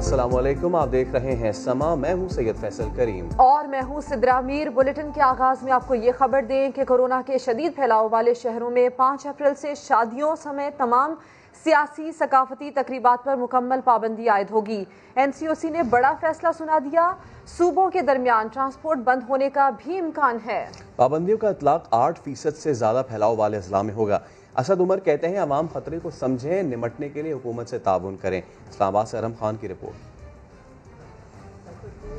अस्सलाम वालेकुम, आप देख रहे हैं समा। मैं हूं सैयद फैसल करीम और मैं हूं सिद्रा मीर। बुलेटिन के आगाज में आपको ये खबर दें कि कोरोना के शदीद फैलाव वाले शहरों में 5 अप्रैल से शादियों समेत तमाम सियासी सकाफती तकरीबात पर मुकम्मल पाबंदी आयद होगी। NCOC ने बड़ा फैसला सुना दिया। सूबों के दरमियान ट्रांसपोर्ट बंद होने का भी इम्कान है। पाबंदियों का इतलाक 8% से ज्यादा फैलाव वाले अजला में होगा। असद उमर कहते हैं अवाम खतरे को समझें, निमटने के लिए हुकूमत से ताउन करें। इस्लामाबाद से अरम खान की रिपोर्ट।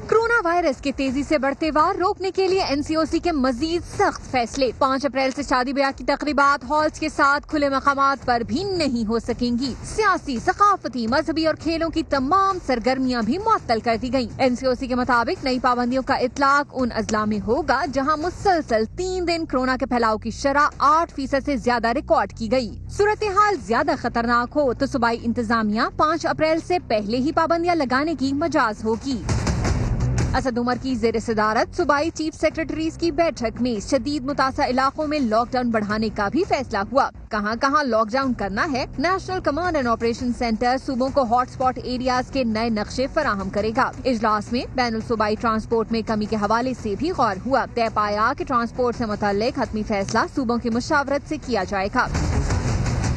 कोरोना वायरस के तेजी से बढ़ते वार रोकने के लिए NCOC के मजीद सख्त फैसले। 5 अप्रैल से शादी ब्याह की तकरीबात हॉल्स के साथ खुले मकामात पर भी नहीं हो सकेंगी। सियासी, सकाफती, मजहबी और खेलों की तमाम सरगर्मियां भी मुअत्तल कर दी गयी। NCOC के मुताबिक नई पाबंदियों का इतलाक उन अजला में होगा जहां मुसलसल 3 दिन कोरोना के फैलाव की शरह 8% से ज्यादा रिकॉर्ड की गयी। सूरत हाल ज्यादा खतरनाक हो तो सूबाई इंतजामिया 5 अप्रैल से पहले ही पाबंदियां लगाने की मजाज होगी। असद उमर की ज़ेर सदारत सूबाई चीफ सेक्रेटरीज की बैठक में शदीद मुतासर इलाकों में लॉकडाउन बढ़ाने का भी फैसला हुआ। कहां कहां लॉकडाउन करना है, national command and operation centre सूबों को हॉटस्पॉट एरियाज के नए नक्शे फराहम करेगा। इजलास में बैनुल सूबाई ट्रांसपोर्ट में कमी के हवाले से भी गौर हुआ। तय पाया कि ट्रांसपोर्ट से मुतल्लिक हतमी फैसला सूबों की मुशावरत से किया जाएगा।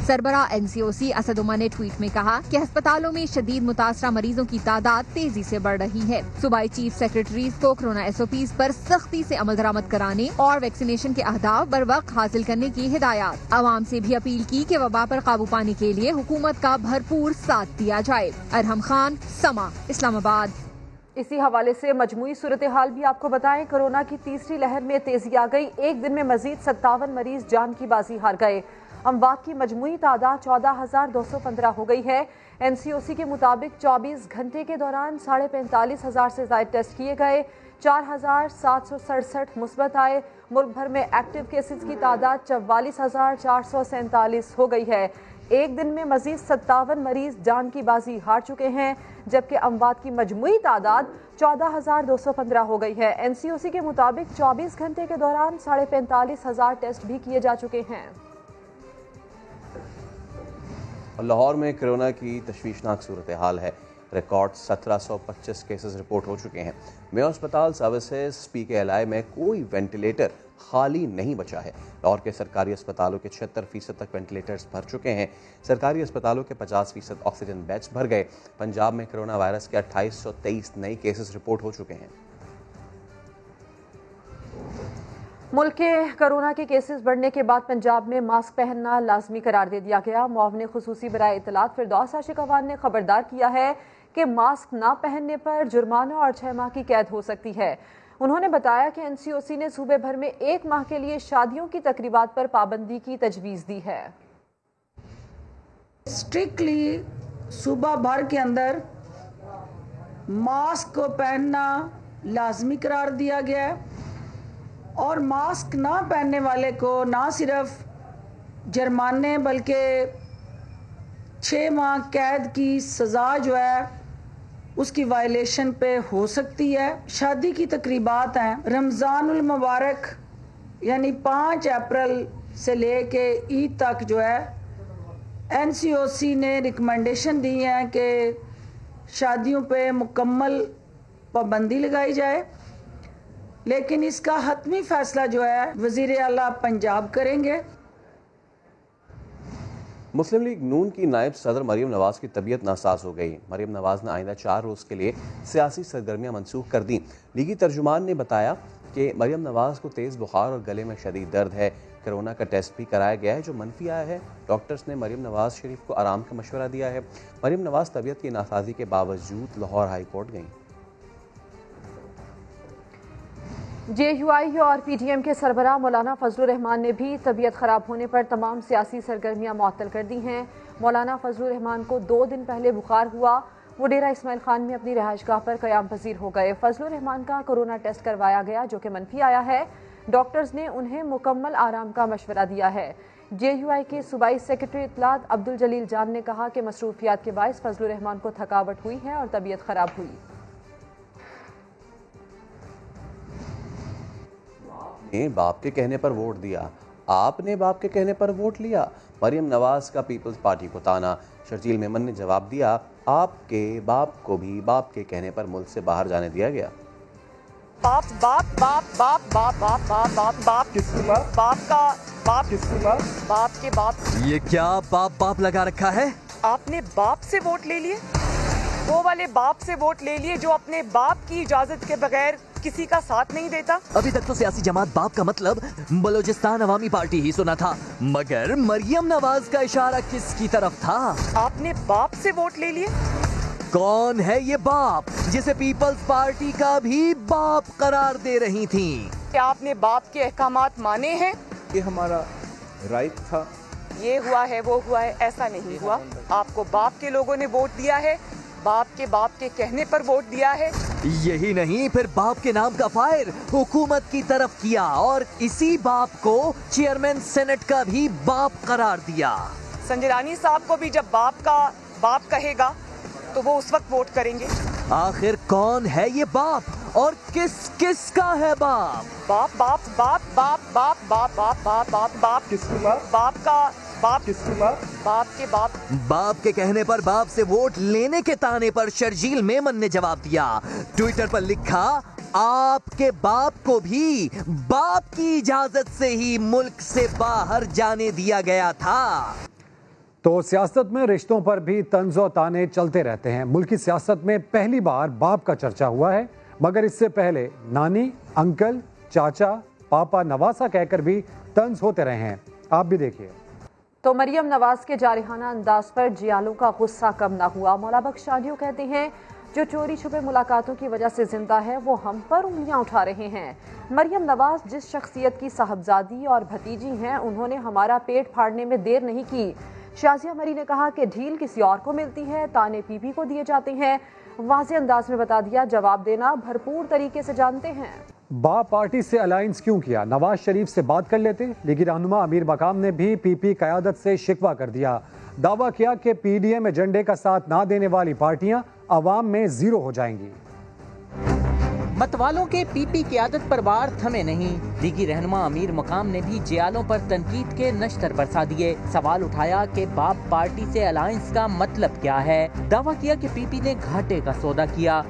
सरबरा NCOC असद उमर ने ट्वीट में कहा कि अस्पतालों में शदीद मुतासरा मरीजों की तादाद तेजी से बढ़ रही है। सूबाई चीफ सेक्रेटरीज को कोरोना SOPs पर सख्ती से अमल दरामद कराने और वैक्सीनेशन के अहदाफ बर वक्त हासिल करने की हिदायत। आवाम से भी अपील की कि वबा पर काबू पाने के लिए हुकूमत का भरपूर साथ दिया जाए। अरहम खान, समा, इस्लामाबाद। इसी हवाले से मजमूई सूरत हाल भी आपको बताएं। कोरोना की तीसरी लहर में तेजी आ गई। एक दिन में मजीद 57 मरीज जान की बाजी हार गए। अमवात की मजमूई तादाद 14,215 हो गई है। NCOC के मुताबिक 24 घंटे के दौरान 45,500 से ज्यादा टेस्ट किए गए। 4,767 मुस्बत आए। मुल्क भर में एक्टिव केसेस की तादाद 44,447 हो गई है। एक दिन में मजीद 57 मरीज जान की बाजी हार चुके हैं, जबकि अमवात की मजमूई तादाद 14,215 हो गई है। NCOC के मुताबिक 24 घंटे के दौरान 45,500 टेस्ट भी किए जा चुके हैं। लाहौर में कोरोना की तशवीशनाक सूरत हाल है। रिकॉर्ड 1725 केसेस रिपोर्ट हो चुके हैं। मेयो अस्पताल सर्विसेज PKLI में कोई वेंटिलेटर खाली नहीं बचा है। लाहौर के सरकारी अस्पतालों के 76% तक वेंटिलेटर्स भर चुके हैं। सरकारी अस्पतालों के 50% ऑक्सीजन बेड्स भर गए। पंजाब में कोरोना वायरस के 2823 नए केसेस रिपोर्ट हो चुके हैं। मुल्क के कोरोना के केसेस बढ़ने के बाद पंजाब में मास्क पहनना लाजमी करार दे दिया गया। मुआवने खुसूसी बराए इत्तलात फिरदौस आशिक अवान ने खबरदार किया है कि मास्क ना पहनने पर जुर्माना और 6 माह की कैद हो सकती है। उन्होंने बताया कि NCOC ने सूबे भर में 1 माह के लिए शादियों की तकरीबात पर पाबंदी की तजवीज़ दी है। स्ट्रिक्टली सूबा भर के अंदर मास्क को पहनना लाजमी करार दिया गया है और मास्क ना पहनने वाले को ना सिर्फ जुर्माने बल्कि 6 माह कैद की सज़ा जो है उसकी वायलेशन पे हो सकती है। शादी की तकरीबात हैं, रमज़ानुल मुबारक यानी 5 अप्रैल से लेके ईद तक जो है NCOC ने रिकमेंडेशन दी है कि शादियों पे मुकम्मल पाबंदी लगाई जाए, लेकिन इसका हतमी फैसला जो है वज़ीर आला पंजाब करेंगे। मुस्लिम लीग नून की नायब सदर मरीम नवाज की तबीयत नासाज हो गई। मरीम नवाज ने आइंदा 4 रोज़ के लिए सियासी सरगर्मियां मनसूख कर दी। लीगी तर्जुमान ने बताया कि मरीम नवाज को तेज़ बुखार और गले में शदीद दर्द है। कोरोना का टेस्ट भी कराया गया है जो मनफी आया है। डॉक्टर्स ने मरीम नवाज शरीफ को आराम का मशवरा दिया है। मरीम नवाज तबीयत की नासाजी के बावजूद लाहौर हाई कोर्ट गईं। JUI और PTM के सरबराह मौलाना फजलुर रहमान ने भी तबीयत ख़राब होने पर तमाम सियासी सरगर्मियां मुअत्तल कर दी हैं। मौलाना फजलुर रहमान को 2 दिन पहले बुखार हुआ। वो डेरा इस्माइल खान में अपनी रिहाइशगाह पर क़याम पजीर हो गए। फजलुर रहमान का कोरोना टेस्ट करवाया गया जो कि मनफी आया है। डॉक्टर्स ने उन्हें मुकम्मल आराम का मशवरा दिया है। JUI के सूबाई सेक्रेटरी इत्तलात अब्दुल जलील जान ने कहा कि मसरूफियात के बायस फजलुर रहमान को थकावट हुई है और तबीयत ख़राब हुई। बाप के कहने पर वोट दिया, आपने बाप के कहने पर वोट लिया। مریم نواز کا پیپلز پارٹی کو تانا، شرجیل میمن نے جواب دیا، آپ کے باپ کو بھی باپ کے کہنے پر ملک سے باہر جانے دیا گیا۔ باپ باپ باپ باپ باپ باپ باپ باپ باپ کس کے باپ؟ باپ کا باپ کس کے باپ؟ باپ کے باپ۔ یہ کیا باپ باپ لگا رکھا ہے؟ آپ نے باپ سے ووٹ لے لیے، وہ والے باپ سے ووٹ لے لیے جو اپنے باپ کی اجازت کے بغیر کسی کا ساتھ نہیں دیتا۔ ابھی تک تو سیاسی جماعت باپ کا مطلب بلوچستان عوامی پارٹی ہی سنا تھا، مگر مریم نواز کا اشارہ کس کی طرف تھا؟ آپ نے باپ سے ووٹ لے لیے۔ کون ہے یہ باپ جسے پیپلز پارٹی کا بھی باپ قرار دے رہی تھیں؟ کیا آپ نے باپ کے احکامات مانے ہیں؟ یہ ہمارا رائٹ تھا، یہ ہوا ہے وہ ہوا ہے، ایسا نہیں ہوا۔ آپ کو باپ کے لوگوں نے ووٹ دیا ہے، باپ کے کہنے پر ووٹ دیا ہے۔ یہی نہیں، پھر باپ کے نام کا فائر حکومت کی طرف کیا اور اسی باپ کو چیئرمین سینٹ کا بھی باپ قرار دیا۔ سنجرانی صاحب کو بھی جب باپ کا باپ کہے گا تو وہ اس وقت ووٹ کریں گے۔ آخر کون ہے یہ باپ اور کس کس کا ہے باپ؟ باپ باپ باپ باپ باپ باپ باپ باپ باپ باپ کس کے باپ؟ باپ کا باپ کس کے باپ؟ باپ کے باپ۔ باپ کے کہنے پر باپ سے ووٹ لینے کے تانے پر شرجیل میمن نے جواب دیا، ٹویٹر پر لکھا، آپ کے باپ کو بھی باپ کی اجازت سے ہی ملک سے باہر جانے دیا گیا تھا۔ تو سیاست میں رشتوں پر بھی طنز و تانے چلتے رہتے ہیں۔ ملکی سیاست میں پہلی بار باپ کا چرچا ہوا ہے، مگر اس سے پہلے نانی، انکل، چاچا، پاپا، نواسا کہہ کر بھی طنز ہوتے رہے ہیں۔ آپ بھی دیکھیے۔ تو مریم نواز کے جارحانہ انداز پر جیالوں کا غصہ کم نہ ہوا۔ مولا بخش شادیوں کہتے ہیں، جو چوری چھپے ملاقاتوں کی وجہ سے زندہ ہے وہ ہم پر انگلیاں اٹھا رہے ہیں۔ مریم نواز جس شخصیت کی صاحبزادی اور بھتیجی ہیں، انہوں نے ہمارا پیٹ پھاڑنے میں دیر نہیں کی۔ شازیہ مری نے کہا کہ ڈھیل کسی اور کو ملتی ہے، تانے پی پی کو دیے جاتے ہیں۔ واضح انداز میں بتا دیا، جواب دینا بھرپور طریقے سے جانتے ہیں۔ باپ پارٹی سے الائنس کیوں کیا؟ نواز شریف سے بات کر لیتے، لیکن رہنما امیر مقام نے بھی پی پی قیادت سے شکوہ کر دیا۔ دعویٰ کیا کہ پی ڈی ایم ایجنڈے کا ساتھ نہ دینے والی پارٹیاں عوام میں زیرو ہو جائیں گی۔ متوالوں کے پی پی قیادت پر وار تھمے نہیں، دیگی رہنما امیر مقام نے بھی جیالوں پر تنقید کے نشتر برسا دیے۔ سوال اٹھایا کہ باپ پارٹی سے الائنس کا مطلب کیا ہے۔ دعویٰ کیا کہ پی پی نے گھاٹے کا سودا کیا۔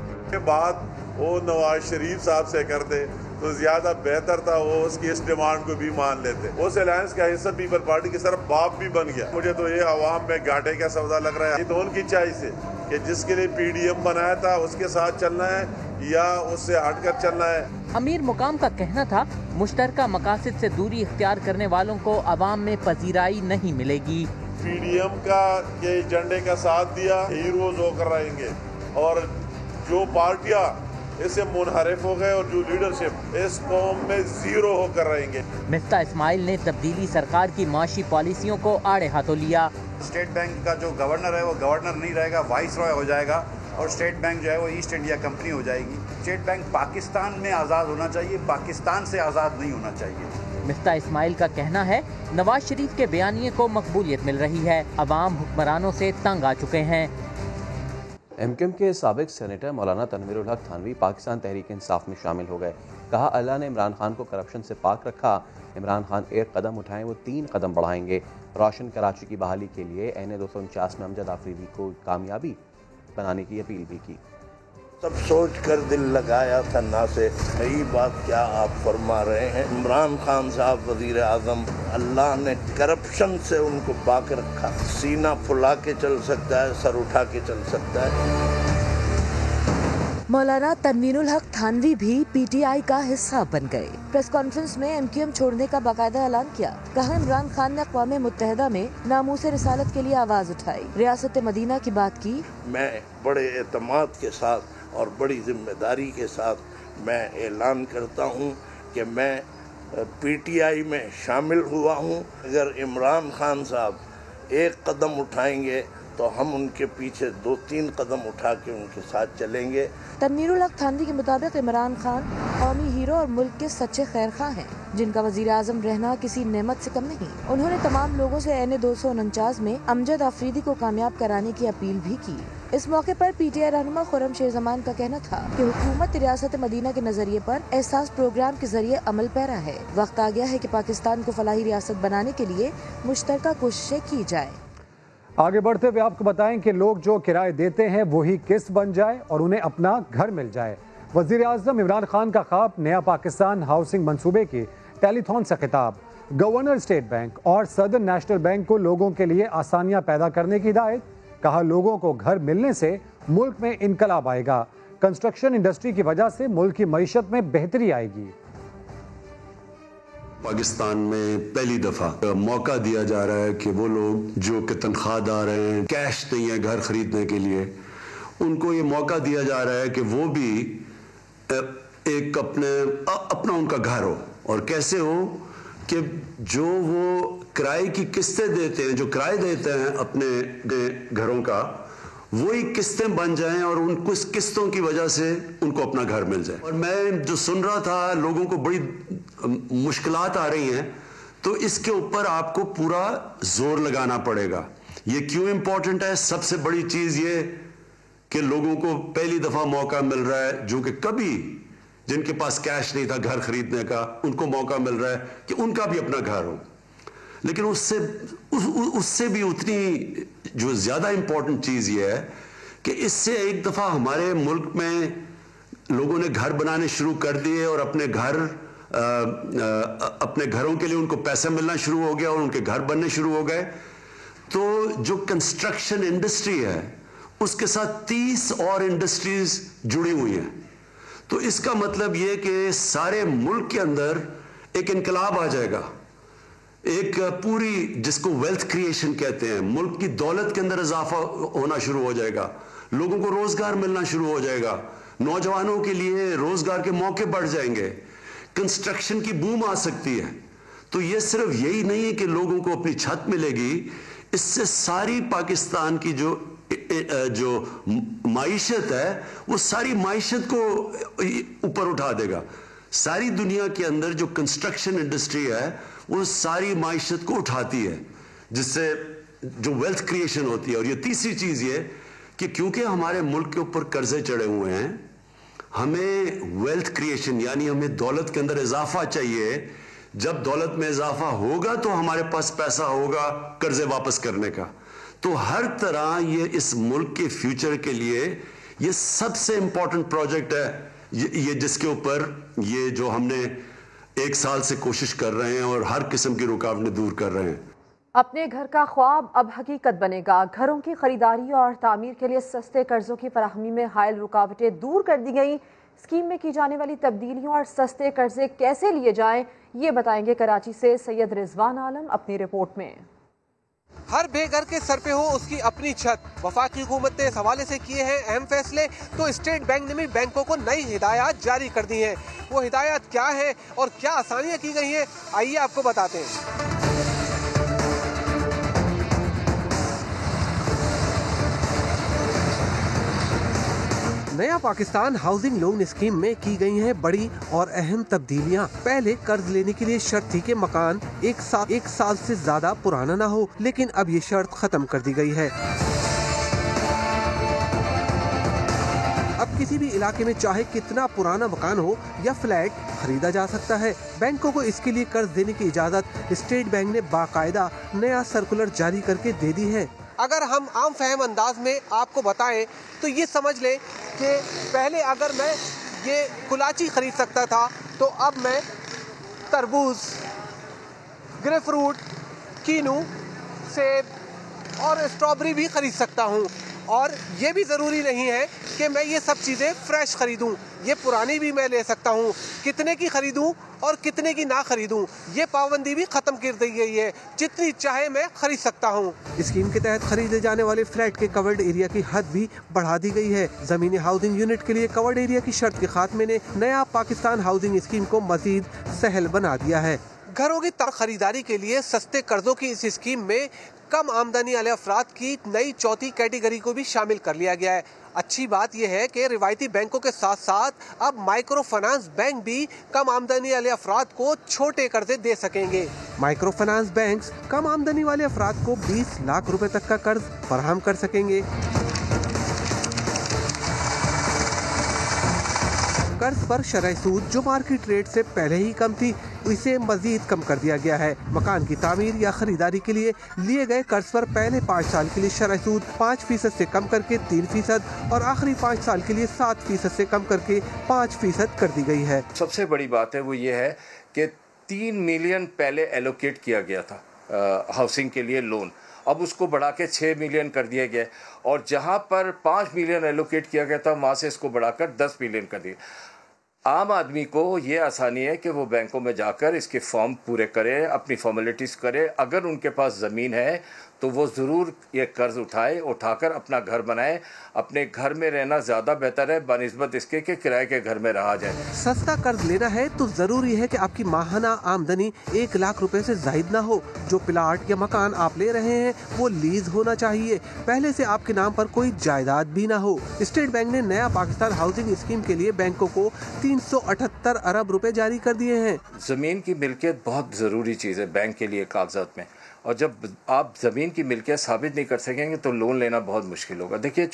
بات وہ نواز شریف صاحب سے کرتے تو زیادہ بہتر تھا، وہ اس کی اس ڈیمانڈ کو بھی مان لیتے۔ اس الائنس کا حصہ پیپل پارٹی کی طرف باپ بھی بن گیا۔ مجھے تو یہ عوام میں گھاٹے کا سودا لگ رہا ہے۔ یہ تو ان کی چوائس ہے کہ جس کے لیے پی ڈی ایم بنایا تھا اس کے ساتھ چلنا ہے یا اس سے ہٹ کر چلنا ہے۔ امیر مقام کا کہنا تھا، مشترکہ مقاصد سے دوری اختیار کرنے والوں کو عوام میں پذیرائی نہیں ملے گی۔ پی ڈی ایم کا یہ ایجنڈے کا ساتھ دیا، ہیروز ہو کر رہیں گے، اور جو پارٹیاں اس سے منحرف ہو گئے اور جو لیڈرشپ اس قوم میں زیرو ہو کر رہیں گے۔ مفتاح اسماعیل نے تبدیلی سرکار کی معاشی پالیسیوں کو آڑے ہاتھوں لیا۔ اسٹیٹ بینک کا جو گورنر ہے وہ گورنر نہیں رہے گا، وائس رائے ہو جائے گا، اور اسٹیٹ بینک جو ہے وہ ایسٹ انڈیا کمپنی ہو جائے گی۔ اسٹیٹ بینک پاکستان میں آزاد ہونا چاہیے، پاکستان سے آزاد نہیں ہونا چاہیے۔ مفتاح اسماعیل کا کہنا ہے، نواز شریف کے بیانیے کو مقبولیت مل رہی ہے، عوام حکمرانوں سے تنگ آ چکے ہیں۔ ایم کیو ایم کے سابق سینیٹر مولانا تنویر الحق تھانوی پاکستان تحریک انصاف میں شامل ہو گئے۔ کہا، اللہ نے عمران خان کو کرپشن سے پاک رکھا، عمران خان ایک قدم اٹھائیں وہ 3 قدم بڑھائیں گے۔ روشن کراچی کی بحالی کے لیے این 249 میں امجد آفریدی کو کامیابی بنانے کی اپیل بھی کی۔ سب سوچ کر دل لگایا تھا نا سے، یہی بات کیا آپ فرما رہے ہیں؟ عمران خان صاحب وزیر اعظم، اللہ نے کرپشن سے ان کو پاک رکھا۔ سینہ پھلا کے چل سکتا ہے، سر اٹھا کے چل سکتا ہے۔ مولانا تنویر الحق تھانوی بھی پی ٹی آئی کا حصہ بن گئے۔ پریس کانفرنس میں ایم کیو ایم چھوڑنے کا باقاعدہ اعلان کیا۔ کہا، عمران خان نے اقوام متحدہ میں ناموس رسالت کے لیے آواز اٹھائی، ریاست مدینہ کی بات کی۔ میں بڑے اعتماد کے ساتھ اور بڑی ذمہ داری کے ساتھ میں اعلان کرتا ہوں کہ میں پی ٹی آئی میں شامل ہوا ہوں۔ اگر عمران خان صاحب ایک قدم اٹھائیں گے تو ہم ان کے پیچھے 2-3 قدم اٹھا کے ان کے ساتھ چلیں گے۔ تنویر الحق تھانوی کے مطابق عمران خان قومی ہیرو اور ملک کے سچے خیر خواہ ہیں، جن کا وزیر اعظم رہنا کسی نعمت سے کم نہیں۔ انہوں نے تمام لوگوں سے این 249 میں امجد آفریدی کو کامیاب کرانے کی اپیل بھی کی۔ इस मौके पर PTI रहनुमा खुर्रम शेर जमान का कहना था कि हुकूमत रियासत मदीना के नजरिए पर एहसास प्रोग्राम के जरिए अमल पैरा है। वक्त आ गया है कि पाकिस्तान को फलाही रियासत बनाने के लिए मुश्तरका कोशिशें की जाए। आगे बढ़ते हुए आपको बताएं कि लोग जो किराए देते हैं वही किस्त बन जाए और उन्हें अपना घर मिल जाए। वजीर आज़म इमरान खान का ख्वाब, नया पाकिस्तान हाउसिंग मंसूबे की टेलीथॉन से खिताब। गवर्नर स्टेट बैंक और सदर्न नेशनल बैंक को लोगों के लिए आसानियां पैदा करने की हिदायत। कहा, लोगों को घर मिलने से मुल्क में इनकलाब आएगा। कंस्ट्रक्शन इंडस्ट्री की वजह से मुल्क की मईशत में बेहतरी आएगी। पाकिस्तान में पहली दफा मौका दिया जा रहा है कि वो लोग जो कि तनख्वाहदार हैं, कैश नहीं है घर खरीदने के लिए, उनको ये मौका दिया जा रहा है कि वो भी एक अपना उनका घर हो। और कैसे हो कि जो वो किराए की किस्तें देते हैं, जो किराए देते हैं अपने घरों का, वही किस्तें बन जाएं और उन कुछ किस्तों की वजह से उनको अपना घर मिल जाए। और मैं जो सुन रहा था, लोगों को बड़ी मुश्किलात आ रही हैं, तो इसके ऊपर आपको पूरा जोर लगाना पड़ेगा। ये क्यों इंपॉर्टेंट है? सबसे बड़ी चीज ये कि लोगों को पहली दफा मौका मिल रहा है, जो कि कभी जिनके पास कैश नहीं था घर खरीदने का, उनको मौका मिल रहा है कि उनका भी अपना घर हो। लेकिन उससे भी उतनी जो ज्यादा इंपॉर्टेंट चीज ये है कि इससे एक दफा हमारे मुल्क में लोगों ने घर बनाने शुरू कर दिए और अपने घरों के लिए उनको पैसा मिलना शुरू हो गया और उनके घर बनने शुरू हो गए। तो जो कंस्ट्रक्शन इंडस्ट्री है उसके साथ 30 और इंडस्ट्रीज जुड़ी हुई हैं। तो इसका मतलब ये कि सारे मुल्क के अंदर एक इनकलाब आ जाएगा, एक पूरी जिसको वेल्थ क्रिएशन कहते हैं, मुल्क की दौलत के अंदर इजाफा होना शुरू हो जाएगा, लोगों को रोजगार मिलना शुरू हो जाएगा, नौजवानों के लिए रोजगार के मौके बढ़ जाएंगे, कंस्ट्रक्शन की बूम आ सकती है। तो ये सिर्फ यही नहीं है कि लोगों को अपनी छत मिलेगी, इससे सारी पाकिस्तान की जो माइशत है वो सारी माइशत को ऊपर उठा देगा। सारी दुनिया के अंदर जो कंस्ट्रक्शन इंडस्ट्री है वो सारी माइशत को उठाती है, जिससे जो वेल्थ क्रिएशन होती है। और ये तीसरी चीज ये कि क्योंकि हमारे मुल्क के ऊपर कर्जे चढ़े हुए हैं, हमें वेल्थ क्रिएशन यानी हमें दौलत के अंदर इजाफा चाहिए। जब दौलत में इजाफा होगा तो हमारे पास पैसा होगा कर्जे वापस करने का। तो हर तरह ये इस मुल्क के फ्यूचर के लिए ये सबसे इंपॉर्टेंट प्रोजेक्ट है, ये जिसके ऊपर ये जो हमने 1 साल से कोशिश कर रहे हैं और हर किस्म की रुकावटें दूर कर रहे हैं। अपने घर का ख्वाब अब हकीकत बनेगा। घरों की खरीदारी और तामीर के लिए सस्ते कर्जों की फराहमी में हायल रुकावटें दूर कर दी गई। स्कीम में की जाने वाली तब्दीलियों और सस्ते कर्जे कैसे लिए जाएं, ये बताएंगे कराची से सैयद रिजवान आलम अपनी रिपोर्ट में। हर बेघर के सर पे हो उसकी अपनी छत। वफाकी हुकूमत ने इस हवाले से किए हैं अहम फैसले, तो स्टेट बैंक ने भी बैंकों को नई हिदायत जारी कर दी हैं। वो हिदायत क्या है और क्या आसानियां की गई हैं, आइए आपको बताते हैं। नया पाकिस्तान हाउसिंग लोन स्कीम में की गई हैं बड़ी और अहम तब्दीलियां। पहले कर्ज लेने के लिए शर्त थी कि मकान एक साल से ज्यादा पुराना ना हो, लेकिन अब ये शर्त खत्म कर दी गई है। अब किसी भी इलाके में चाहे कितना पुराना मकान हो या फ्लैट खरीदा जा सकता है। बैंकों को इसके लिए कर्ज देने की इजाजत स्टेट बैंक ने बाकायदा नया सर्कुलर जारी करके दे दी है। अगर हम आम फहम अंदाज में आपको बताएं तो ये समझ लें कि पहले अगर मैं ये कुलाची खरीद सकता था, तो अब मैं तरबूज, ग्रेपफ्रूट, कीनू, सेब और स्ट्रॉबेरी भी खरीद सकता हूँ। और ये भी ज़रूरी नहीं है कि मैं ये सब चीज़ें फ्रेश खरीदूँ, ये पुरानी भी मैं ले सकता हूँ। कितने की खरीदूँ और कितने की ना खरीदूँ, ये पाबंदी भी ख़त्म कर दी गई है। जितनी चाहे मैं खरीद सकता हूँ। स्कीम के तहत खरीदे जाने वाले फ्लैट के कवर्ड एरिया की हद भी बढ़ा दी गई है। ज़मीनी हाउसिंग यूनिट के लिए कवर्ड एरिया की शर्त के खात्मे ने नया पाकिस्तान हाउसिंग स्कीम को मजीद सहल बना दिया है। घरों की खरीदारी के लिए सस्ते कर्जों की इस स्कीम में कम आमदनी वाले अफराद की नई चौथी कैटेगरी को भी शामिल कर लिया गया है। अच्छी बात यह है कि रिवायती बैंकों के साथ साथ अब माइक्रो फाइनेंस बैंक भी कम आमदनी वाले अफराद को छोटे कर्जे दे सकेंगे। माइक्रो फाइनेंस बैंक्स कम आमदनी वाले अफराद को 20 लाख रुपए तक का कर्ज फराहम कर सकेंगे। कर्ज पर शरह सूद जो मार्केट रेट से पहले ही कम थी, इसे मजीद कम कर दिया गया है। मकान की तामीर या खरीदारी के लिए लिए गए कर्ज पर पहले 5 साल के लिए शरह सूद 5% से कम करके 3% और आखिरी 5 साल के लिए 7% से कम करके 5% कर दी गई है। सबसे बड़ी बात है वो ये है कि 3 मिलियन पहले एलोकेट किया गया था हाउसिंग के लिए लोन, अब उसको बढ़ा के 6 मिलियन कर दिया गया, और जहां पर 5 मिलियन एलोकेट किया गया था वहां से इसको बढ़ाकर 10 मिलियन कर दिया। आम आदमी को ये आसानी है कि वो बैंकों में जाकर इसके फॉर्म पूरे करे, अपनी फॉर्मेलिटीज़ करे। अगर उनके पास ज़मीन है तो वो ज़रूर ये कर्ज उठाकर अपना घर बनाए। अपने घर में रहना ज़्यादा बेहतर है बनिस्बत इसके कि किराए के घर में रहा जाए। सस्ता कर्ज लेना है तो ज़रूरी है कि आपकी माहाना आमदनी 1 लाख रुपए से जायद ना हो। जो प्लाट या मकान आप ले रहे हैं वो लीज होना चाहिए, पहले से आपके नाम पर कोई जायदाद भी ना हो। स्टेट बैंक ने नया पाकिस्तान हाउसिंग स्कीम के लिए बैंकों को 378 अरब रुपए जारी कर दिए हैं। ज़मीन की मिल्कियत बहुत ज़रूरी चीज़ है बैंक के लिए कागजात में, और जब आप ज़मीन की मिल्कियत साबित नहीं कर सकेंगे तो लोन लेना बहुत मुश्किल होगा। देखिए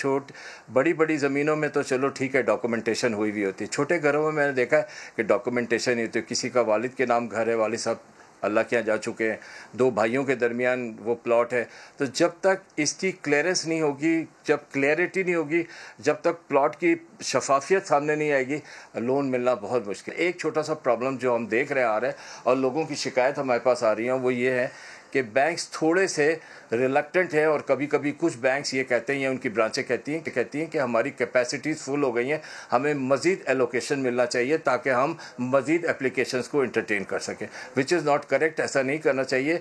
बड़ी ज़मीनों में तो चलो ठीक है डॉक्यूमेंटेशन हुई भी होती है, छोटे घरों में मैंने देखा है कि डॉक्यूमेंटेशन नहीं होती। किसी का वालिद के नाम घर है, वालिद साहब अल्लाह के यहाँ जा चुके हैं, 2 भाइयों के दरमियान वो प्लॉट है, तो जब तक इसकी क्लियरेंस नहीं होगी, जब क्लैरिटी नहीं होगी, जब तक प्लॉट की शफाफियत सामने नहीं आएगी, लोन मिलना बहुत मुश्किल। एक छोटा सा प्रॉब्लम जो हम देख रहे आ रहे हैं और लोगों की शिकायत हमारे पास आ रही है वो ये है कि बैंक्स थोड़े से रिलक्टेंट हैं, और कभी कभी कुछ बैंक्स ये कहते हैं या उनकी ब्रांचें कहती हैं कि हमारी कैपेसिटीज़ फुल हो गई हैं, हमें मज़ीद एलोकेशन मिलना चाहिए ताकि हम मज़ीद एप्लीकेशंस को इंटरटेन कर सकें, विच इज़ नॉट करेक्ट। ऐसा नहीं करना चाहिए।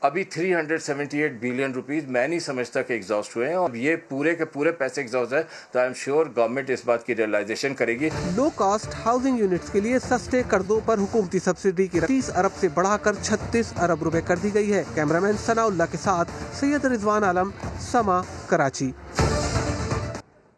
अभी 378 बिलियन रुपीस मैं नहीं समझता कि एग्जॉस्ट हुए हैं, और ये पूरे के पूरे पैसे एग्जॉस्ट है, तो आई एम श्योर गवर्नमेंट इस बात की रियलाइजेशन करेगी। लो कॉस्ट हाउसिंग यूनिट्स के लिए सस्ते कर्जों पर हुकूमती सब्सिडी की 30 अरब से बढ़ाकर 36 अरब रुपए कर दी गई है। कैमरामैन सनाउल्लाह के साथ सैयद रिजवान आलम, समा, कराची।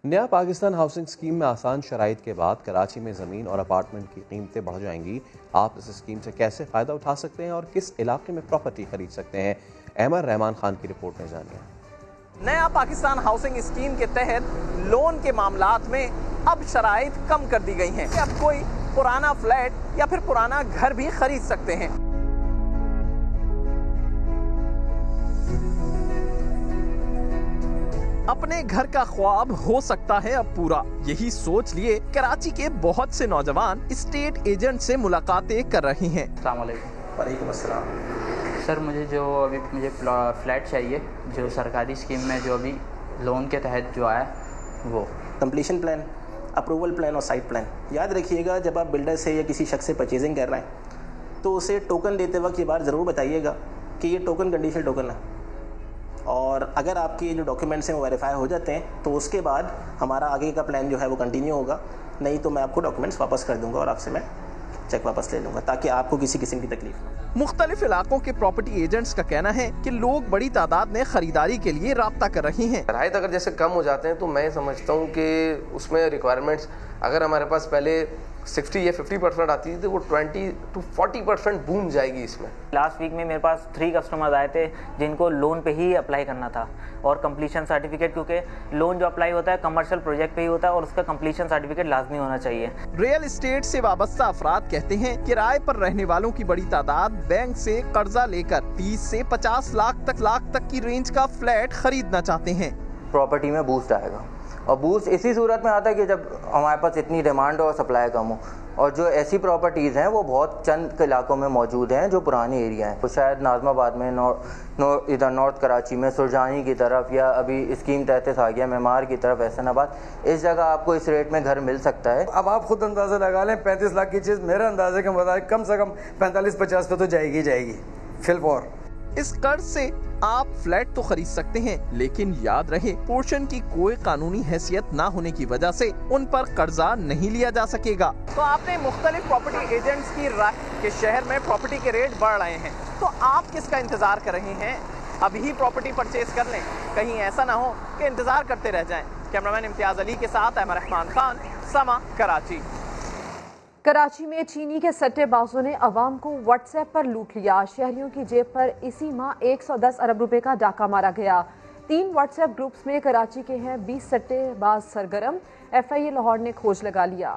नया पाकिस्तान हाउसिंग स्कीम में आसान शराइत के बाद कराची में ज़मीन और अपार्टमेंट की कीमतें बढ़ जाएंगी। आप इस स्कीम से कैसे फ़ायदा उठा सकते हैं और किस इलाके में प्रॉपर्टी खरीद सकते हैं, अहमद रहमान खान की रिपोर्ट में जानिए। नया पाकिस्तान हाउसिंग स्कीम के तहत लोन के मामलात में अब शराइत कम कर दी गई हैं कि अब कोई पुराना फ्लैट या फिर पुराना घर भी खरीद सकते हैं। अपने घर का ख्वाब हो सकता है अब पूरा, यही सोच लिए कराची के बहुत से नौजवान स्टेट एजेंट से मुलाकातें कर रहे हैं। वालेकुम अस्सलाम। सर मुझे फ्लैट चाहिए जो सरकारी स्कीम में जो अभी लोन के तहत जो आया वो कंप्लीशन प्लान, अप्रूवल प्लान और साइट प्लान। याद रखिएगा जब आप बिल्डर से या किसी शख्स से परचेजिंग कर रहे हैं तो उसे टोकन देते वक्त ये बात ज़रूर बताइएगा कि ये टोकन कंडीशनल टोकन है, और अगर आपके जो डॉक्यूमेंट्स हैं वो वेरीफाई हो जाते हैं तो उसके बाद हमारा आगे का प्लान जो है वो कंटिन्यू होगा, नहीं तो मैं आपको डॉक्यूमेंट्स वापस कर दूंगा और आपसे मैं चेक वापस ले लूँगा ताकि आपको किसी किस्म की तकलीफ ना। मुख्तलिफ इलाकों के प्रॉपर्टी एजेंट्स का कहना है कि लोग बड़ी तादाद में खरीदारी के लिए राब्ता कर रही हैं। शराइत अगर जैसे कम हो जाते हैं तो मैं समझता हूँ कि उसमें रिक्वायरमेंट्स अगर हमारे पास पहले 60 या 50% आती थी तो वो 20 to 40% बूम जाएगी इसमें। लास्ट वीक में मेरे पास 3 कस्टमर्स आए थे जिनको लोन पे ही अप्लाई करना था, और कंप्लीशन सर्टिफिकेट, क्योंकि लोन जो अप्लाई होता है कमर्शियल प्रोजेक्ट पे ही होता है और उसका कंप्लीशन सर्टिफिकेट लाजमी होना चाहिए। रियल एस्टेट से वाबस्ता अफराद कहते हैं किराए पर रहने वालों की बड़ी तादाद बैंक से कर्जा लेकर 30 से 50 लाख तक की रेंज का फ्लैट खरीदना चाहते हैं। प्रॉपर्टी में बूस्ट आएगा, और बूस्ट इसी सूरत में आता है कि जब हमारे पास इतनी डिमांड और सप्लाई कम हो, और जो ऐसी प्रॉपर्टीज़ हैं वो बहुत चंद इलाकों में मौजूद हैं जो पुरानी एरिया हैं, तो शायद नाजमाबाद में इधर नॉर्थ कराची में सुरजानी की तरफ, या अभी स्कीम तहत आ गया मेमार की तरफ, एहसनाबाद, इस जगह आपको इस रेट में घर मिल सकता है। अब आप खुद अंदाज़ा लगा लें, 35 लाख की चीज़ मेरे अंदाजे के मुताबिक कम से कम 45-50 पे तो जाएगी फिलफॉर। इस कर्ज से आप फ्लैट तो खरीद सकते हैं, लेकिन याद रहे पोर्शन की कोई कानूनी हैसियत ना होने की वजह से उन पर कर्जा नहीं लिया जा सकेगा। तो आपने मुख्तलिफ प्रॉपर्टी एजेंट्स की राय के शहर में प्रॉपर्टी के रेट बढ़ रहे हैं, तो आप किसका इंतजार कर रहे हैं? अभी ही प्रॉपर्टी परचेज कर लें, कहीं ऐसा ना हो कि इंतजार करते रह जाएं। कैमरामैन इम्तियाज अली के साथ अहमद रहमान खान, समा, कराची। कराची में चीनी के सट्टेबाजों ने अवाम को व्हाट्सएप पर लूट लिया। शहरियों की जेब पर इसी माह 110 अरब रुपए का डाका मारा गया। 3 व्हाट्सएप ग्रुप्स में कराची के हैं 20 सट्टेबाज सरगर्म। FIA लाहौर ने खोज लगा लिया।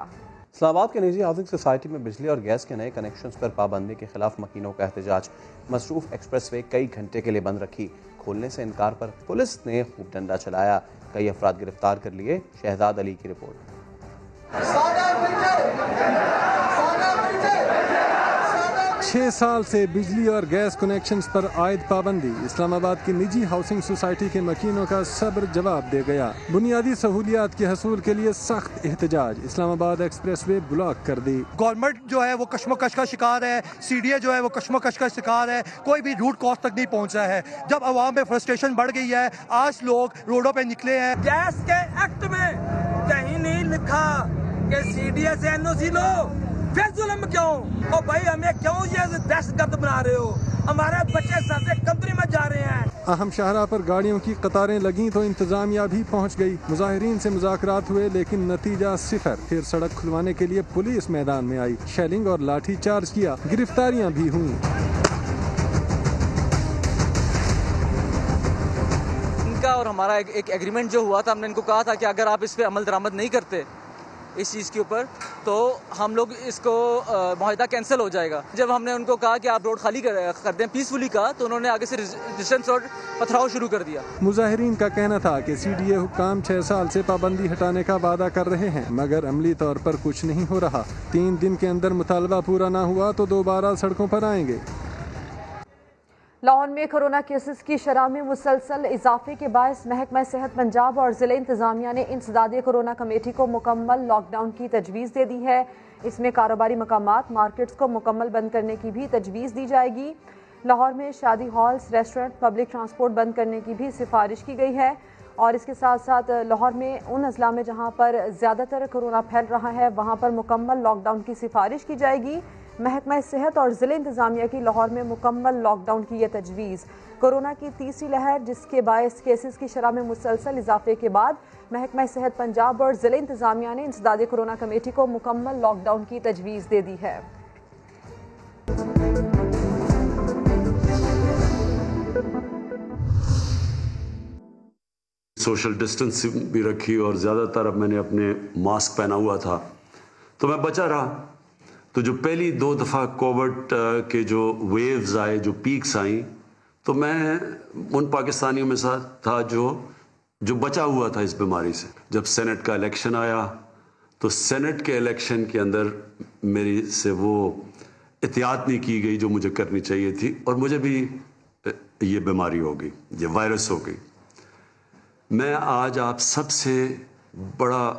اسلام آباد کے نجی ہاؤسنگ سوسائٹی میں بجلی اور گیس کے نئے کنیکشنز پر پابندی کے خلاف مکینوں کا احتجاج. مصروف ایکسپریس وے کئی گھنٹے کے لیے بند رکھی. کھولنے سے انکار پر پولیس نے خوب ڈنڈا چلایا. کئی افراد گرفتار کر لیے. شہزاد علی کی رپورٹ. 6 سال سے بجلی اور گیس کنیکشنز پر عائد پابندی. اسلام آباد کی نجی ہاؤسنگ سوسائٹی کے مکینوں کا صبر جواب دے گیا. بنیادی سہولیات کے حصول کے لیے سخت احتجاج. اسلام آباد ایکسپریس وے بلاک کر دی. گورنمنٹ جو ہے وہ کشمکش کا شکار ہے. سی ڈی اے جو ہے وہ کشمکش کا شکار ہے. کوئی بھی روٹ کاز تک نہیں پہنچا ہے. جب عوام میں فرسٹریشن بڑھ گئی ہے, آج لوگ روڈوں پہ نکلے ہیں. گیس کے ایکٹ میں کہیں نہیں لکھا کہ سی ڈی اے سے این او سی لو. پھر ظلم کیوں؟ او بھائی ہمیں کیوں یہ دہشت گرد بنا رہے ہو؟ ہمارے بچے سر سے کمپنی میں جا رہے ہیں. اہم شاہراہ پر گاڑیوں کی قطاریں لگیں تو انتظامیہ بھی پہنچ گئی. مظاہرین سے مذاکرات ہوئے لیکن نتیجہ صفر. پھر سڑک کھلوانے کے لیے پولیس میدان میں آئی. شیلنگ اور لاٹھی چارج کیا. گرفتاریاں بھی ہوئیں. ان کا اور ہمارا ایک ایگریمنٹ جو ہوا تھا, ہم نے ان کو کہا تھا کہ اگر آپ اس پہ عمل درآمد نہیں کرتے اس چیز کے اوپر تو ہم لوگ اس کو معاہدہ کینسل ہو جائے گا. جب ہم نے ان کو کہا کہ آپ روڈ خالی کر دیں پیسفلی کا, تو انہوں نے آگے سے ڈسٹینس روڈ پتھراؤ شروع کر دیا. مظاہرین کا کہنا تھا کہ سی ڈی اے حکام 6 سال سے پابندی ہٹانے کا وعدہ کر رہے ہیں مگر عملی طور پر کچھ نہیں ہو رہا. 3 دن کے اندر مطالبہ پورا نہ ہوا تو دوبارہ سڑکوں پر آئیں گے. لاہور میں کورونا کیسز کی شرح میں مسلسل اضافے کے باعث محکمہ صحت پنجاب اور ضلع انتظامیہ نے انسداد کورونا کمیٹی کو مکمل لاک ڈاؤن کی تجویز دے دی ہے. اس میں کاروباری مقامات, مارکیٹس کو مکمل بند کرنے کی بھی تجویز دی جائے گی. لاہور میں شادی ہالز, ریسٹورنٹ, پبلک ٹرانسپورٹ بند کرنے کی بھی سفارش کی گئی ہے. اور اس کے ساتھ ساتھ لاہور میں ان اضلاع میں جہاں پر زیادہ تر کورونا پھیل رہا ہے وہاں پر مکمل لاک ڈاؤن کی سفارش کی جائے گی. محکمہ صحت اور ضلع انتظامیہ کی لاہور میں مکمل لاک ڈاؤن کی یہ تجویز. کورونا کی تیسری لہر جس کے باعث کیسز کی شرح میں مسلسل اضافے کے بعد محکمہ صحت پنجاب اور ضلع انتظامیہ نے انسداد کورونا کمیٹی کو مکمل لاک ڈاؤن کی تجویز دے دی ہے. سوشل ڈسٹنسنگ بھی رکھی اور زیادہ تر اب میں نے اپنے ماسک پہنا ہوا تھا تو میں بچا رہا. تو جو پہلی 2 دفعہ کووڈ کے جو ویوز آئے, جو پیکس آئیں, تو میں ان پاکستانیوں میں ساتھ تھا جو بچا ہوا تھا اس بیماری سے. جب سینٹ کا الیکشن آیا تو سینٹ کے الیکشن کے اندر میری سے وہ احتیاط نہیں کی گئی جو مجھے کرنی چاہیے تھی اور مجھے بھی یہ بیماری ہو گئی, یہ وائرس ہو گئی. میں آج آپ سب سے بڑا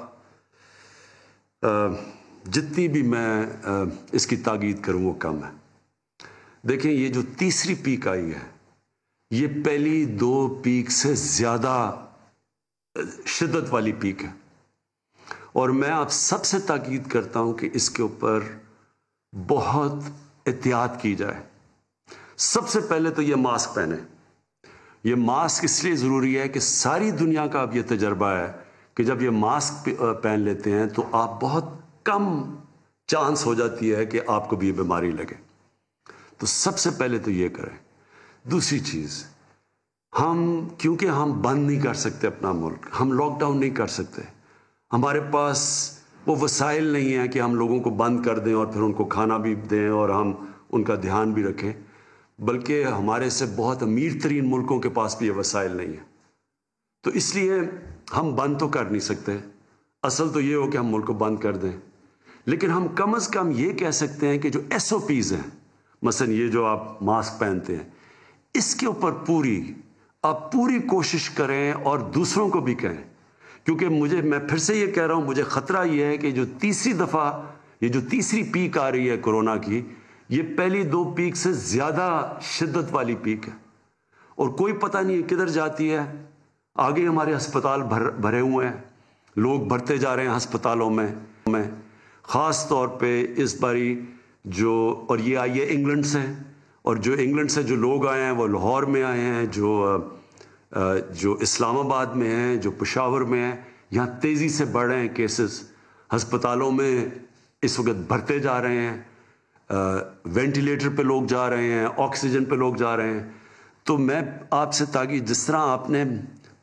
جتنی بھی میں اس کی تاکید کروں وہ کم ہے. دیکھیں یہ جو تیسری پیک آئی ہے یہ پہلی 2 پیک سے زیادہ شدت والی پیک ہے اور میں آپ سب سے تاکید کرتا ہوں کہ اس کے اوپر بہت احتیاط کی جائے. سب سے پہلے تو یہ ماسک پہنیں. یہ ماسک اس لیے ضروری ہے کہ ساری دنیا کا اب یہ تجربہ ہے کہ جب یہ ماسک پہن لیتے ہیں تو آپ بہت کم چانس ہو جاتی ہے کہ آپ کو بھی یہ بیماری لگے. تو سب سے پہلے تو یہ کریں. دوسری چیز, کیونکہ ہم بند نہیں کر سکتے اپنا ملک, ہم لاک ڈاؤن نہیں کر سکتے, ہمارے پاس وہ وسائل نہیں ہیں کہ ہم لوگوں کو بند کر دیں اور پھر ان کو کھانا بھی دیں اور ہم ان کا دھیان بھی رکھیں, بلکہ ہمارے سے بہت امیر ترین ملکوں کے پاس بھی یہ وسائل نہیں ہیں. تو اس لیے ہم بند تو کر نہیں سکتے. اصل تو یہ ہو کہ ہم ملک کو بند کر دیں, لیکن ہم کم از کم یہ کہہ سکتے ہیں کہ جو ایس او پیز ہیں, مثلا یہ جو آپ ماسک پہنتے ہیں, اس کے اوپر آپ پوری کوشش کریں اور دوسروں کو بھی کہیں. کیونکہ میں پھر سے یہ کہہ رہا ہوں, مجھے خطرہ یہ ہے کہ جو تیسری پیک آ رہی ہے کورونا کی, یہ پہلی 2 پیک سے زیادہ شدت والی پیک ہے اور کوئی پتہ نہیں کدھر جاتی ہے. آگے ہمارے ہسپتال بھرے ہوئے ہیں, لوگ بھرتے جا رہے ہیں ہسپتالوں میں. خاص طور پہ اس باری اور یہ آئی ہے انگلینڈ سے, اور جو انگلینڈ سے جو لوگ آئے ہیں وہ لاہور میں آئے ہیں, جو اسلام آباد میں ہیں, جو پشاور میں ہیں. یہاں تیزی سے بڑھ رہے ہیں کیسز, ہسپتالوں میں اس وقت بھرتے جا رہے ہیں, وینٹیلیٹر پہ لوگ جا رہے ہیں, آکسیجن پہ لوگ جا رہے ہیں. تو میں آپ سے تاکہ جس طرح آپ نے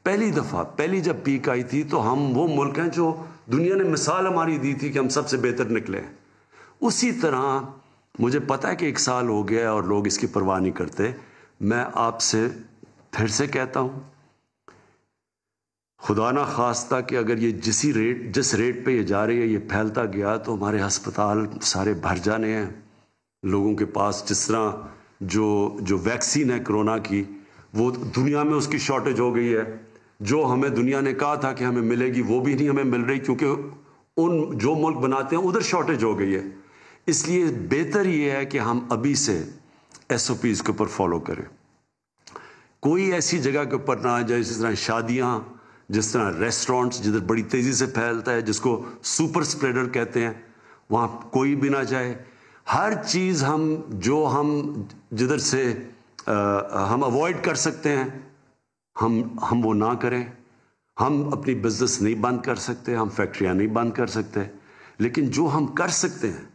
پہلی جب پیک آئی تھی تو ہم وہ ملک ہیں جو दुनिया ने मिसाल हमारी दी थी कि हम सबसे बेहतर निकले। उसी तरह मुझे पता है कि 1 साल हो गया और लोग इसकी परवाह नहीं करते। मैं आपसे फिर से कहता हूँ, खुदा ना खास्ता कि अगर ये जिस रेट पे ये जा रही है, ये फैलता गया तो हमारे अस्पताल सारे भर जाने हैं लोगों के पास। जिस तरह जो वैक्सीन है कोरोना की, वो दुनिया में उसकी शॉर्टेज हो गई है। जो हमें दुनिया ने कहा था कि हमें मिलेगी, वो भी नहीं हमें मिल रही, क्योंकि उन जो मुल्क बनाते हैं उधर शॉर्टेज हो गई है। इसलिए बेहतर ये है कि हम अभी से SOPs के ऊपर फॉलो करें। कोई ऐसी जगह के ऊपर ना जाए जिस तरह शादियाँ, जिस तरह रेस्टोरेंट्स जिधर बड़ी तेज़ी से फैलता है, जिसको सुपर स्प्रेडर कहते हैं, वहाँ कोई भी ना जाए। हर चीज़ हम जिधर से हम अवॉइड कर सकते हैं हम वो ना करें। हम अपनी बिजनेस नहीं बंद कर सकते, हम फैक्ट्रियाँ नहीं बंद कर सकते, लेकिन जो हम कर सकते हैं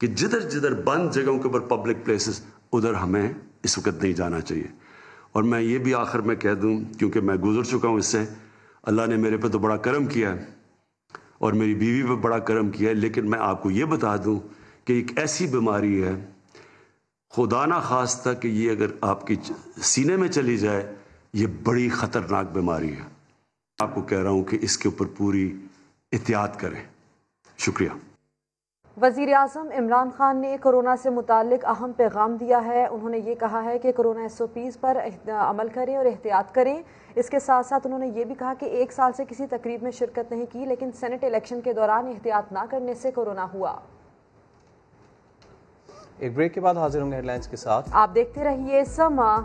कि जिधर बंद जगहों के ऊपर पब्लिक प्लेसेस, उधर हमें इस वक्त नहीं जाना चाहिए। और मैं ये भी आखिर में कह दूं, क्योंकि मैं गुजर चुका हूँ इससे, अल्लाह ने मेरे पे तो बड़ा करम किया है और मेरी बीवी पे बड़ा करम किया है, लेकिन मैं आपको ये बता दूं कि एक ऐसी बीमारी है, खुदा ना खास्ता कि ये अगर आपकी सीने में चली जाए, ये बड़ी ख़तरनाक बीमारी है। आपको कह रहा हूँ कि इसके ऊपर पूरी एहतियात करें। शुक्रिया। वज़ीर आज़म इमरान खान ने कोरोना से मुताल्लिक अहम पैगाम दिया है। उन्होंने ये कहा है कि कोरोना SOPs पर अमल करें और एहतियात करें। इसके साथ साथ उन्होंने ये भी कहा कि 1 साल से किसी तकरीब में शिरकत नहीं की, लेकिन सेनेट इलेक्शन के दौरान एहतियात ना करने से कोरोना हुआ। एक ब्रेक के बाद हाजिर होंगे हेडलाइंस के साथ। आप देखते रहिए समा।